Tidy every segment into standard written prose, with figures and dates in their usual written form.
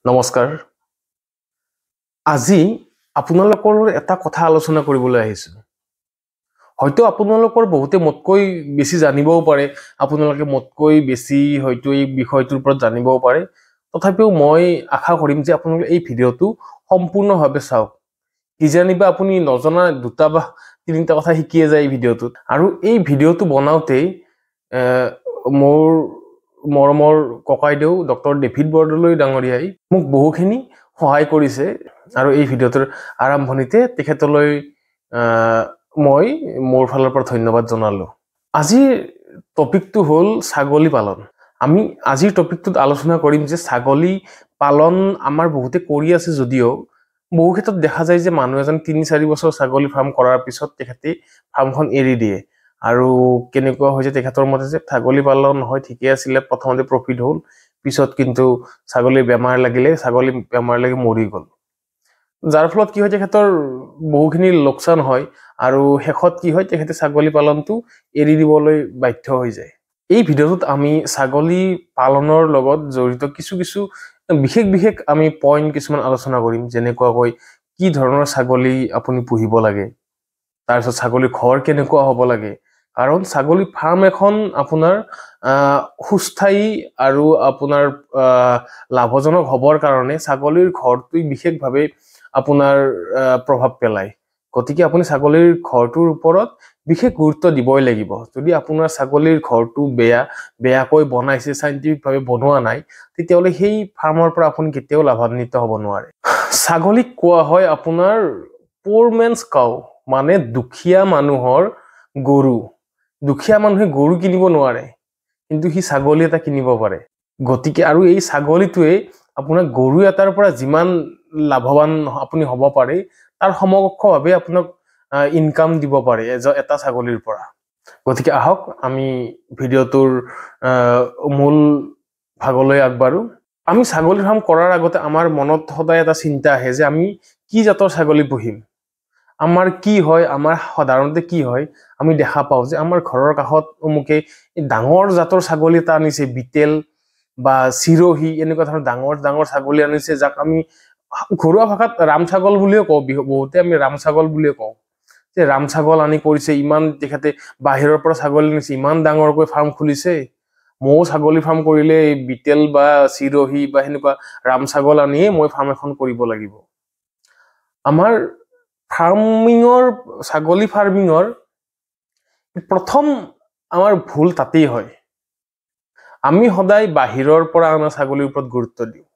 নমস্কাৰ আজি আপোনালোকৰ এটা কথা আলোচনা কৰিবলৈ আহিছো হয়তো আপোনালোকৰ বহুতে মতকৈ বেছি জানিবও পাৰে আপোনালোকে মতকৈ বেছি হয়তো এই বিষয়টোৰ ওপৰত জানিবও পাৰে তথাপিও মই আশা কৰিম যে আপোনালোকে এই ভিডিঅটো সম্পূৰ্ণভাৱে চাওক কিজানিবা আপুনি নজনা দুটা বা তিনিটা কথা শিকিয়ে যায় এই ভিডিঅটোত আৰু এই ভিডিঅটো বনাওতে মোৰ মৰমৰ ককাইদেউ ডক্টৰ ডেভিড বৰদলৈ ডাঙৰীয়াই মোক বহুখিনি সহায় কৰিছে আৰু এই ভিডিঅটোৰ আৰম্ভণিতে তেখেতলৈ মই মোৰ ফালৰ পৰা ধন্যবাদ জনালো আজিৰ টপিকটো হ'ল ছাগলী পালন আমি আজিৰ টপিকটোত আলোচনা কৰিম যে ছাগলী পালন আমাৰ বহুতে কৰি আছে যদিও বহু ক্ষেত্ৰত দেখা যায় যে মানুহ এজন ৩-৪ বছৰ ছাগলী ফাৰ্ম কৰাৰ পিছত তেখেতে ফাৰ্মখন এৰি দিয়ে আৰু কেনেকুৱা হৈছে তেখেতৰ মতে যে ছাগলী পালন হয় ঠিকই আছিল প্ৰথমতে প্ৰফিট হ'ল পিছত কিন্তু ছাগলী বেমাৰ লাগি মৰি গ'ল যাৰ ফলত কি হয় তেখেতৰ বহুখিনি লোকচান হয় আৰু শেষত কি হয় তেখেতে ছাগলী পালনটো এৰি দিবলৈ বাধ্য হৈ যায় এই ভিডিঅ'টোত আমি ছাগলী পালনৰ লগত জড়িত কিছু বিশেষ আমি পইণ্ট কিছুমান আলোচনা কৰিম যেনেকৈ কি ধৰণৰ ছাগলী আপুনি পুহিব লাগে তাৰ পিছত ছাগলীৰ ঘৰ কেনেকুৱা হ'ব লাগে কাৰণ ছাগলী ফাৰ্ম এখন আপোনাৰ সুস্থায়ী আৰু আপোনাৰ লাভজনক হ'বৰ কাৰণে ছাগলীৰ ঘৰটো বিশেষভাৱে আপোনাৰ প্ৰভাৱ পেলায় গতিকে আপুনি ছাগলীৰ ঘৰটোৰ ওপৰত বিশেষ গুৰুত্ব দিবই লাগিব যদি আপোনাৰ ছাগলীৰ ঘৰটো বেয়াকৈ বনাইছে সাইন্টিফিকভাৱে বনোৱা নাই তেতিয়াহ'লে সেই ফাৰ্মৰ পৰা আপুনি কেতিয়াও লাভান্বিত হ'ব নোৱাৰে ছাগলীক কোৱা হয় আপোনাৰ poor man's cow মানে দুখীয়া মানুহৰ গৰু দুখীয়া মানুহে গৰু কিনিব নোৱাৰে কিন্তু হি ছাগলী এটা কিনিব পাৰে গতিকে আৰু এই ছাগলীটোৱে আপোনাৰ গৰু এটাৰ পৰা যিমান লাভৱান আপুনি হ'ব পাৰে তাৰ সমকক্ষভাৱে আপোনাক ইনকাম দিব পাৰে এটা ছাগলীৰ পৰা গতিকে আহক আমি ভিডিঅ'টোৰ মূল ভাগলৈ আগবাঢ়ো আমি ছাগলী ফাৰ্ম কৰাৰ আগতে আমাৰ মনত সদায় এটা চিন্তা আহে যে আমি কি জাতৰ ছাগলী পুহিম আমাৰ কি হয় আমাৰ সাধাৰণতে কি হয় আমি দেখা পাওঁ যে আমাৰ ঘৰৰ কাষত অমুকে ডাঙৰ জাতৰ ছাগলী এটা আনিছে বিটেল বা চিৰহি এনেকুৱা ধৰণৰ ডাঙৰ ছাগলী আনিছে যাক আমি ঘৰুৱা ভাষাত ৰাম ছাগল বুলিও কওঁ বহুতে আমি ৰাম ছাগল বুলিও কওঁ যে ৰাম ছাগল আনি কৰিছে ইমান তেখেতে বাহিৰৰ পৰা ছাগলী আনিছে ইমান ডাঙৰকৈ ফাৰ্ম খুলিছে মৌ ছাগলী ফাৰ্ম কৰিলে বিটেল বা চিৰহি বা হেনেকুৱা ৰাম ছাগল আনিয়ে মই ফাৰ্ম এখন কৰিব লাগিব আমাৰ ছাগলী ফাৰ্মিঙৰ প্ৰথম আমাৰ ভুল তাতেই হয় আমি সদায় বাহিৰৰ পৰা আনা ছাগলীৰ ওপৰত গুৰুত্ব দিওঁ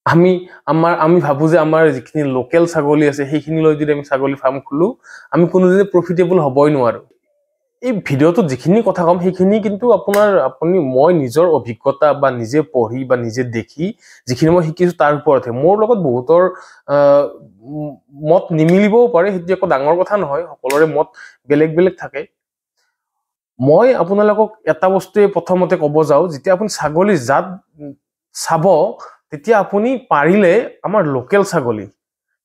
আমি ভাবো যে আমাৰ যিখিনি লোকেল ছাগলী আছে সেইখিনি লৈ যদি আমি ছাগলী ফাৰ্ম খুলো আমি কোনোদিনে প্ৰফিটেবল হ'বই নোৱাৰো এই ভিডিঅ'টোত যিখিনি কথা কম সেইখিনি কিন্তু মই নিজৰ অভিজ্ঞতা বা নিজে পঢ়ি বা নিজে দেখি যিখিনি মই শিকিছো তাৰ ওপৰতহে মোৰ লগত বহুতৰ মত নিমিলিবও পাৰে সেইটো একো ডাঙৰ কথা নহয় সকলোৰে মত বেলেগ থাকে মই আপোনালোকক এটা বস্তুৱে প্ৰথমতে ক'ব যাওঁ যেতিয়া আপুনি ছাগলীৰ জাত চাব তেতিয়া আপুনি পাৰিলে আমাৰ লোকেল ছাগলী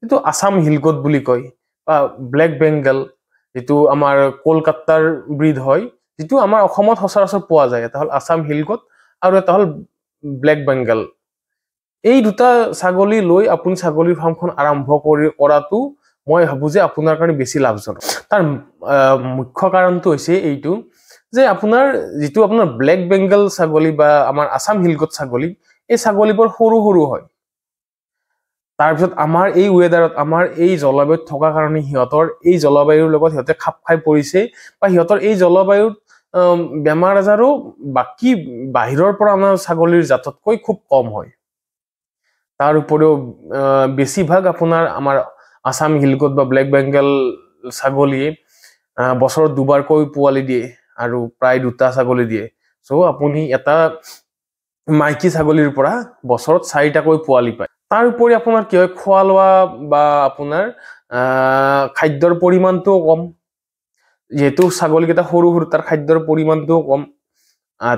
যেটো আসাম হিলগোট বুলি কয় বা ব্লেক বেংগল যেটো আমাৰ কলকাতাৰ ব্ৰিড হয় যেটো আমাৰ অসমত সচৰাচৰ পোৱা যায় এটা হল আসাম হিলগোট আৰু এটা হল ব্লেক বেংগল এই দুটা ছাগলী লৈ আপুনি ছাগলীৰ ফাৰ্মখন আৰম্ভ কৰাটো মই ভাবো যে আপোনাৰ কাৰণে বেছি লাভজনক তাৰ মুখ্য কাৰণটো হৈছে এইটো যে আপোনাৰ যেটো আপোনাৰ ব্লেক বেংগল ছাগলী বা আমাৰ আসাম হিলগোট ছাগলী এই ছাগলীবোৰ সৰু হয় তাৰ পিছত আমাৰ এই ওয়েদাৰত আমাৰ এই জলবায়ুত থকা কাৰণে হিয়তৰ এই জলবায়ুৰ লগত হিয়তে খাপ খাই পৰিছে বা হিয়তৰ এই জলবায়ুত বেমাৰ আজাৰো বাকি বাহিৰৰ পৰা আনা ছাগলীৰ জাততকৈ খুব কম হয় তাৰ উপৰিও বেছিভাগ আপোনাৰ আমাৰ আসাম হিলগোট বা ব্লেক বেংগল ছাগলীয়ে বছৰত দুবাৰকৈ পোৱালি দিয়ে আৰু প্ৰায় দুটা ছাগলী দিয়ে সো আপুনি এটা মাইকী ছাগলীৰ পৰা বছৰত 4টাকৈ পোৱালি পায় তাৰ উপৰি আপোনাৰ কি হয় খোৱা লোৱা বা আপোনাৰ খাদ্যৰ পৰিমাণটো কম যেহেতু ছাগলীকেইটা সৰু তাৰ খাদ্যৰ পৰিমাণটো কম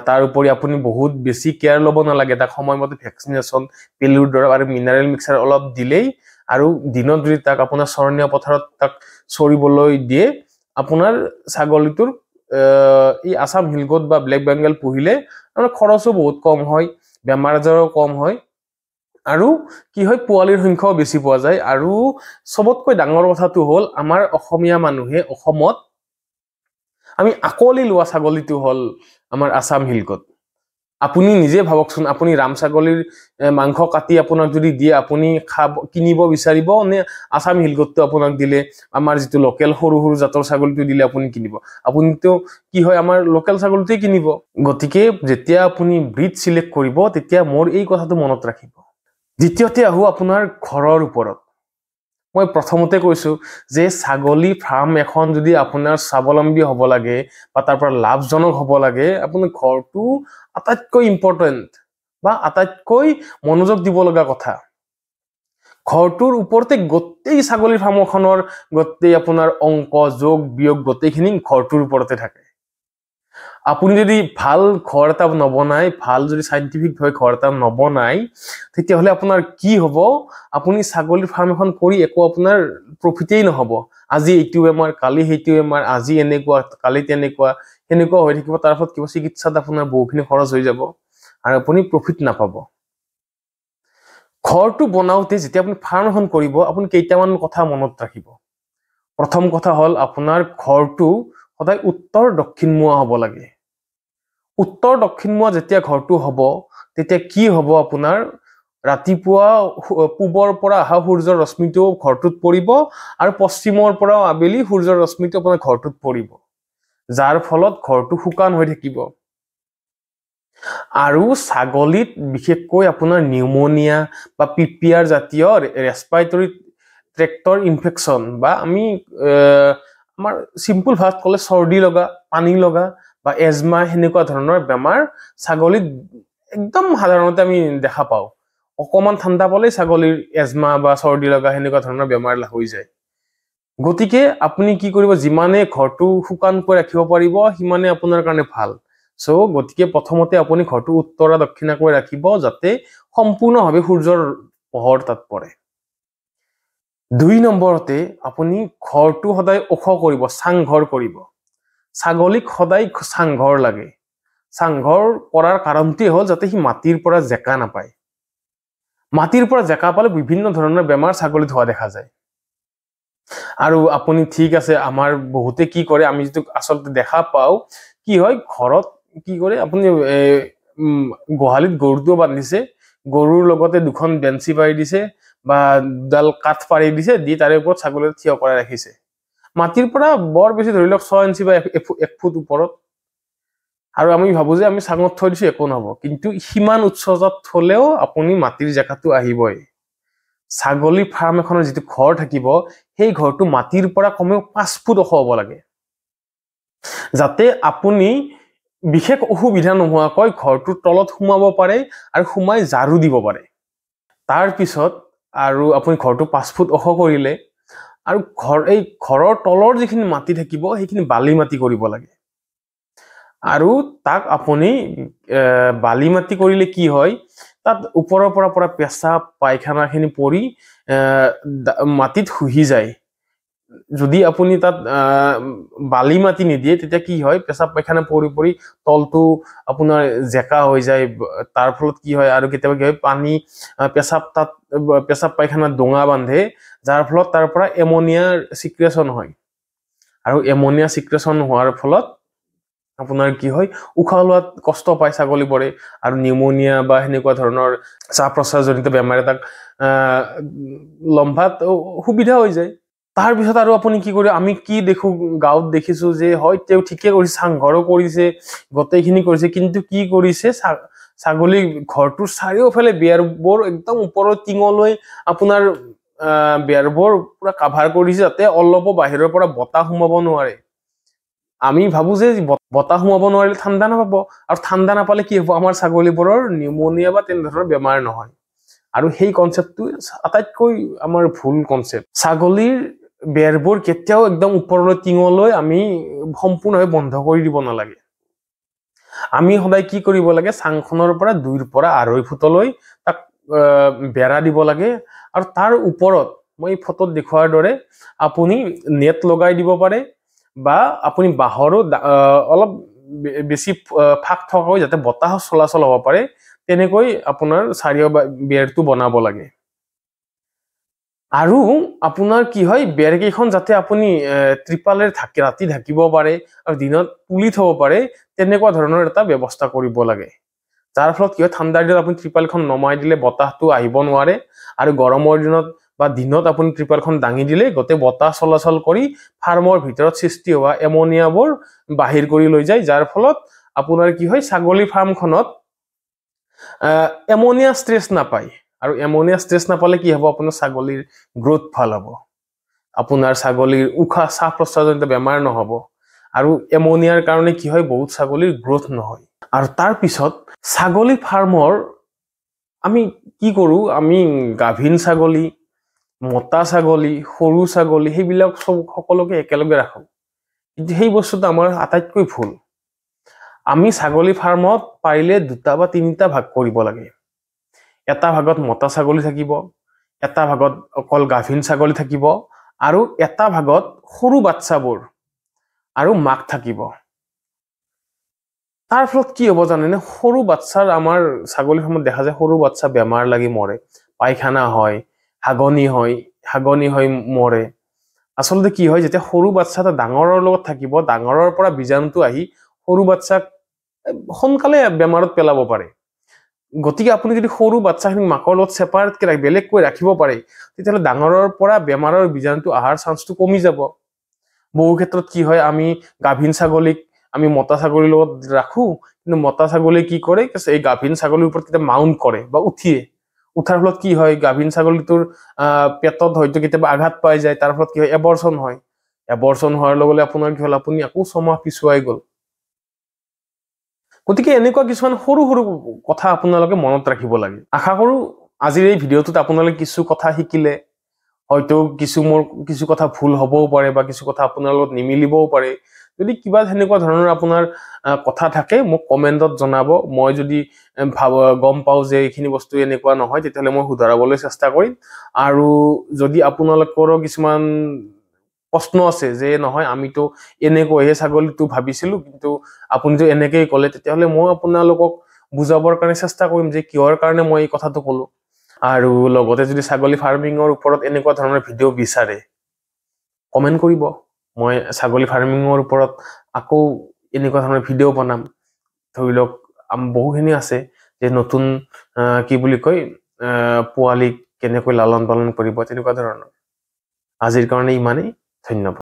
তাৰ উপৰি আপুনি বহুত বেছি কেয়াৰ ল'ব নালাগে তাক সময়মতে ভ্যাকসিনেশন পেলুৰ দৰৱ আৰু মিনাৰেল মিক্সাৰ অলপ দিলেই আৰু দিনত যদি তাক আপোনাৰ চৰণীয়া পথাৰত তাক চৰিবলৈ দিয়ে আপোনাৰ ছাগলীটোৰ এই আসাম হিলগোট বা ব্লেক বেংগল পুহিলে আমাৰ খৰচো বহুত কম হয় বেমাৰ আজাৰো কম হয় আৰু কি হয় পোৱালিৰ সংখ্যাও বেছি পোৱা যায় আৰু সবতকৈ ডাঙৰ কথাটো হ'ল আমাৰ অসমীয়া মানুহে অসমত আমি আকলি লোৱা ছাগলীটো হ'ল আমাৰ আসাম হিলকট আপুনি নিজে ভাবকচোন আপুনি ৰাম ছাগলীৰ মাংস কাটি আপোনাক যদি দিয়ে আপুনি কিনিব বিচাৰিব নে আসাম হিলকটটো আপোনাক দিলে আমাৰ যিটো লোকেল সৰু সৰু জাতৰ ছাগলীটো দিলে আপুনি কিনিব আপুনিতো কি হয় আমাৰ লোকেল ছাগলীটোই কিনিব গতিকে যেতিয়া আপুনি ব্ৰিড সিলেক্ট কৰিব তেতিয়া মোৰ এই কথাটো মনত ৰাখিব দ্বিতীয়তে আহো আপোনাৰ ঘৰৰ ওপৰত মই প্ৰথমতে কৈছো যে ছাগলী ফাৰ্ম এখন যদি আপোনাৰ স্বাৱলম্বী হ'ব লাগে বা তাৰ পৰা লাভজনক হ'ব লাগে আপুনি ঘৰটো আটাইতকৈ ইম্পৰ্টেন্ট বা আটাইতকৈ মনোযোগ দিব লগা কথা ঘৰটোৰ ওপৰতে গোটেই ছাগলী ফাৰ্মখনৰ গোটেই আপোনাৰ অংক যোগ বিয়োগ গোটেইখিনি ঘৰটোৰ ওপৰতে থাকে আপুনি যদি ভাল ঘৰ এটা নবনাই ভাল যদি সাইন্টিফিক ভাৱে ঘৰ এটা নবনাই তেতিয়া হলে আপোনাৰ কি হ'ব আপুনি ছাগলী ফাৰ্ম এখন কৰি একো আপোনাৰ প্ৰফিটেই নহব আজি এইটো বেমাৰ কালি সেইটো বেমাৰ আজি এনেকুৱা কালি তেনেকুৱা এনেকুৱা হৈ থাকিব তাৰ ফলত কিবা চিকিৎসাত আপোনাৰ বহুখিনি খৰচ হৈ যাব আৰু আপুনি প্ৰফিট নাপাব ঘৰটো বনাওতে যেতিয়া আপুনি ফাৰ্ম এখন কৰিব আপুনি কেইটামান কথা মনত ৰাখিব প্ৰথম কথা হ'ল আপোনাৰ ঘৰটো সদায় উত্তৰ দক্ষিণমুৱা হ'ব লাগে উত্তৰ দক্ষিণমুৱা যেতিয়া ঘৰটো হ'ব তেতিয়া কি হ'ব আপোনাৰ ৰাতিপুৱা পূবৰ পৰা আহা সূৰ্যৰ ৰশ্মিটো ঘৰটোত পৰিব আৰু পশ্চিমৰ পৰা আবেলি সূৰ্যৰ ৰশ্মিটো আপোনাৰ ঘৰটোত পৰিব যাৰ ফলত ঘৰটো শুকান হৈ থাকিব আৰু ছাগলীত বিশেষকৈ আপোনাৰ নিউমোনিয়া বা পিপিআৰ জাতীয় ৰেস্পিৰেটৰী ট্ৰেক্টৰ ইনফেকশন বা আমি আমাৰ সিম্পল ভাষাত ক'লে চৰ্দি লগা পানী লগা বা এজমা হেনেকুৱা ধৰণৰ বেমাৰ ছাগলীত একদম সাধাৰণতে আমি দেখা পাওঁ অকমান ঠাণ্ডা পালে ছাগলীৰ এজমা বা চৰ্দি লগা হেনেকুৱা ধৰণৰ বেমাৰ হৈ যায় গতিকে আপুনি কি কৰিব যিমানে ঘৰটো শুকানকৈ ৰাখিব পাৰিব সিমানে আপোনাৰ কাৰণে ভাল সো গতিকে প্ৰথমতে আপুনি ঘৰটো উত্তৰ দক্ষিণকৈ ৰাখিব যাতে সম্পূৰ্ণভাৱে সূৰ্যৰ পোহৰ তাত পৰে দুই নম্বৰতে আপুনি ঘৰটো সদায় ওখ কৰিব চাংঘৰ কৰিব ছাগলীক সদায় চাংঘৰ লাগে চাংঘৰ কৰাৰ কাৰণটোৱে হ'ল যাতে সি মাটিৰ পৰা জেকা নাপায় মাটিৰ পৰা জেকা পালে বিভিন্ন ধৰণৰ বেমাৰ ছাগলীত হোৱা দেখা যায় আৰু আপুনি ঠিক আছে আমাৰ বহুতে কি কৰে আমি যেটো আসলতে দেখা পাও কি হয় ঘৰত কি কৰে আপুনি গোহালিত গৰুটো বান্ধিছে গৰুৰ লগতে দুখন বেঞ্চি পাৰি দিছে বা ডাল কাঠ পাৰি দিছে দি তাৰে ওপৰত ছাগলী থিয় কৰাই ৰাখিছে মাটিৰ পৰা বৰ বেছি ধৰি লওক 6 ইঞ্চি বা 1 ফুট ওপৰত আৰু আমি ভাবো যে আমি চাঙত থৈ দিছো একো নহব কিন্তু হিমান উচ্চতাত থলেও আপুনি মাটিৰ জেকাটো আহিবই ছাগলী ফাৰ্ম এখনৰ যেটো ঘৰ থাকিব সেই ঘৰটো মাটিৰ পৰা কমেও 5 ফুট ওখ হ'ব লাগে যাতে আপুনি বিশেষ অসুবিধা নোহোৱাকৈ ঘৰটোৰ তলত সোমাব পাৰে আৰু সোমাই জাৰু দিব পাৰে তাৰ পিছত আৰু আপুনি ঘৰটো 5 ফুট ওখ কৰিলে আৰু এই ঘৰৰ তলৰ যিখিনি মাটি থাকিব সেইখিনি বালি মাটি কৰিব লাগে আৰু তাক আপুনি বালি মাটি কৰিলে কি হয় তাত ওপৰৰ পৰা পেছাব পায়খানাখিনি পৰি মাটিত হুহি যায় যদি আপুনি তাত বালি মাটি নিদিয়ে তেতিয়া কি হয় পেছাব পায়খানা পৰি তলটো আপোনাৰ জেকা হৈ যায় তাৰ ফলত কি হয় আৰু কেতিয়াবা কি হয় পানী পেছাব পায়খানা ডোঙা বান্ধে যাৰ ফলত তাৰ পৰা এমোনিয়া সিক্ৰেচন হয় আৰু এমোনিয়া সিক্ৰেচন হোৱাৰ ফলত আপোনাৰ কি হয় উশাহ লোৱাত কষ্ট পায় ছাগলীবোৰে আৰু নিউমোনিয়া বা হেনেকুৱা ধৰণৰ শ্বাস প্ৰশ্বাসজনিত বেমাৰে তাক লম্বাত সুবিধা হৈ যায় তাৰ পিছত আৰু আপুনি কি কৰে আমি কি দেখো গাঁৱত দেখিছো যে হয় তেও ঠিকে কৰিছে চাংঘৰো কৰিছে গোটেইখিনি কৰিছে কিন্তু কি কৰিছে ছাগলী ঘৰটোৰ চাৰিওফালে বেৰবোৰ একদম ওপৰৰ টিঙলৈ আপোনাৰ বেৰবোৰ পুৰা কভাৰ কৰিছে যাতে অলপো বাহিৰৰ পৰা বতাহ সোমাব নোৱাৰে আমি ভাবো যে বতাহ সোমাব নোৱাৰিলে ঠাণ্ডা নাপাব আৰু ঠাণ্ডা নাপালে কি হ'ব আমাৰ ছাগলীবোৰৰ নিউমোনিয়া বা তেনে ধৰণৰ বেমাৰ নহয় আৰু সেই কনসেপ্টটো আটাইতকৈ আমাৰ ভুল কনসেপ্ট ছাগলীৰ বেৰবোৰ কেতিয়াও একদম ওপৰলৈ টিঙলৈ আমি সম্পূৰ্ণভাৱে বন্ধ কৰি দিব নালাগে আমি সদায় কি কৰিব লাগে চাংখনৰ পৰা 2 পৰা 2.5 ফুটলৈ তাক বেৰা দিব লাগে আৰু তাৰ ওপৰত মই ফটোত দেখুৱাৰ দৰে আপুনি নেট লগাই দিব পাৰে বা আপুনি বাহৰো অলপ বেছি ফাক থকাকৈ যাতে বতাহ চলাচল হ'ব পাৰে তেনেকৈ আপোনাৰ চাৰিও বেৰটো বনাব লাগে। আৰু আপোনাৰ কি হয়, বেৰ কেইখন যাতে আপুনি ত্ৰিপালেৰে ৰাতি ঢাকিব পাৰে আৰু দিনত তুলি থব পাৰে, তেনেকুৱা ধৰণৰ এটা ব্যৱস্থা কৰিব লাগে। যাৰ ফলত কি হয়, ঠাণ্ডাৰ দিনত আপুনি ত্ৰিপালখন নমাই দিলে বতাহটো আহিব নোৱাৰে, আৰু গৰমৰ দিনত বা দিনত আপুনি ত্ৰিপালখন দাঙি দিলে গোটেই বতাহ চলাচল কৰি ফাৰ্মৰ ভিতৰত সৃষ্টি হোৱা এমনিয়াবোৰ বাহিৰ কৰি লৈ যায়, যাৰ ফলত আপোনাৰ কি হয়, ছাগলী ফাৰ্মখনত এমনিয়া ষ্ট্ৰেছ নাপায়। আৰু এমনিয়া ষ্ট্ৰেছ নাপালে কি হ'ব, আপোনাৰ ছাগলীৰ গ্ৰোথ ভাল হ'ব, আপোনাৰ ছাগলীৰ উশাহ শ্বাস প্ৰশ্বাসজনিত বেমাৰ নহ'ব। আৰু এমনিয়াৰ কাৰণে কি হয়, বহুত ছাগলীৰ গ্ৰোথ নহয়। আৰু তাৰ পিছত ছাগলী ফাৰ্মৰ আমি কি কৰোঁ, আমি গাভিন ছাগলী, মতা ছাগলী, সৰু ছাগলী সেইবিলাক সকলোকে একেলগে ৰাখোঁ। কিন্তু সেই বস্তুটো আমাৰ আটাইতকৈ ভুল। আমি ছাগলী ফাৰ্মত পাৰিলে 2টা বা 3টা ভাগ কৰিব লাগে। এটা ভাগত মতা ছাগলী থাকিব, এটা ভাগত অকল গাভিন ছাগলী থাকিব, আৰু এটা ভাগত সৰু বাচ্চাবোৰ আৰু মাক থাকিব। তাৰ ফলত কি হ'ব জানেনে, সৰু বাচ্চাৰ আমাৰ ছাগলী ফাৰ্মত দেখা যায় সৰু বাচ্চা বেমাৰ লাগি মৰে, পায়খানা হয়, হাগনি হয় মৰে। আচলতে কি হয়, যেতিয়া সৰু বাচ্চা এটা ডাঙৰৰ লগত থাকিব, ডাঙৰৰ পৰা বীজাণুটো আহি সৰু বাচ্চাক সোনকালে বেমাৰত পেলাব পাৰে। গতিকে আপুনি যদি সৰু বাচ্চাখিনিক মাকৰ লগত ছেপাৰেটকে বেলেগকৈ ৰাখিব পাৰে, তেতিয়াহ'লে ডাঙৰৰ পৰা বেমাৰৰ বীজাণুটো অহাৰ চান্সটো কমি যাব। বহু ক্ষেত্ৰত কি হয়, আমি গাভিন ছাগলীক আমি মতা ছাগলীৰ লগত ৰাখো, কিন্তু মতা ছাগলী কি কৰে, এই গাভিন ছাগলীৰ ওপৰত কেতিয়াবা মাউণ্ট কৰে বা উঠাৰ ফলত কি হয়, গাভিন ছাগলীটোৰ পেটত হয়তো কেতিয়াবা আঘাত পাই যায়, তাৰ ফলত কি হয়, এবৰ্চন হয়। এবৰ্চন হোৱাৰ লগে লগে আপোনাৰ কি হ'ল, আপুনি আকৌ 6 মাহ পিছুৱাই গ'ল। গতিকে এনেকুৱা কিছুমান সৰু সৰু কথা আপোনালোকে মনত ৰাখিব লাগে। আশা কৰোঁ আজিৰ এই ভিডিঅ'টোত আপোনালোকে কিছু কথা শিকিলে। হয়তো কিছু কথা ভুল হ'বও পাৰে, বা কিছু কথা আপোনাৰ লগত নিমিলিবও পাৰে। যদি কিবা সেনেকুৱা ধৰণৰ আপোনাৰ কথা থাকে, মোক কমেণ্টত জনাব। মই যদি গম পাওঁ যে এইখিনি বস্তু এনেকুৱা নহয়, তেতিয়াহ'লে মই শুধৰাবলৈ চেষ্টা কৰিম। আৰু যদি আপোনালোকৰো কিছুমান প্ৰশ্ন আছে যে নহয় আমিতো এনেকৈহে ছাগলীটো ভাবিছিলো, কিন্তু আপুনিতো এনেকেই ক'লে, তেতিয়াহ'লে মই আপোনালোকক বুজাবৰ কাৰণে চেষ্টা কৰিম যে কিহৰ কাৰণে মই এই কথাটো ক'লো। আৰু লগতে যদি ছাগলী ফাৰ্মিঙৰ ওপৰত এনেকুৱা ধৰণৰ ভিডিঅ' বিচাৰে, কমেণ্ট কৰিব। মই ছাগলী ফাৰ্মিঙৰ ওপৰত আকৌ এনেকুৱা ধৰণৰ ভিডিঅ' বনাম। ধৰি লওক বহুখিনি আছে যে নতুন কি বুলি কয়, পোৱালীক কেনেকৈ লালন পালন কৰিব, তেনেকুৱা ধৰণৰ। আজিৰ কাৰণে ইমানেই। ধন্যবাদ।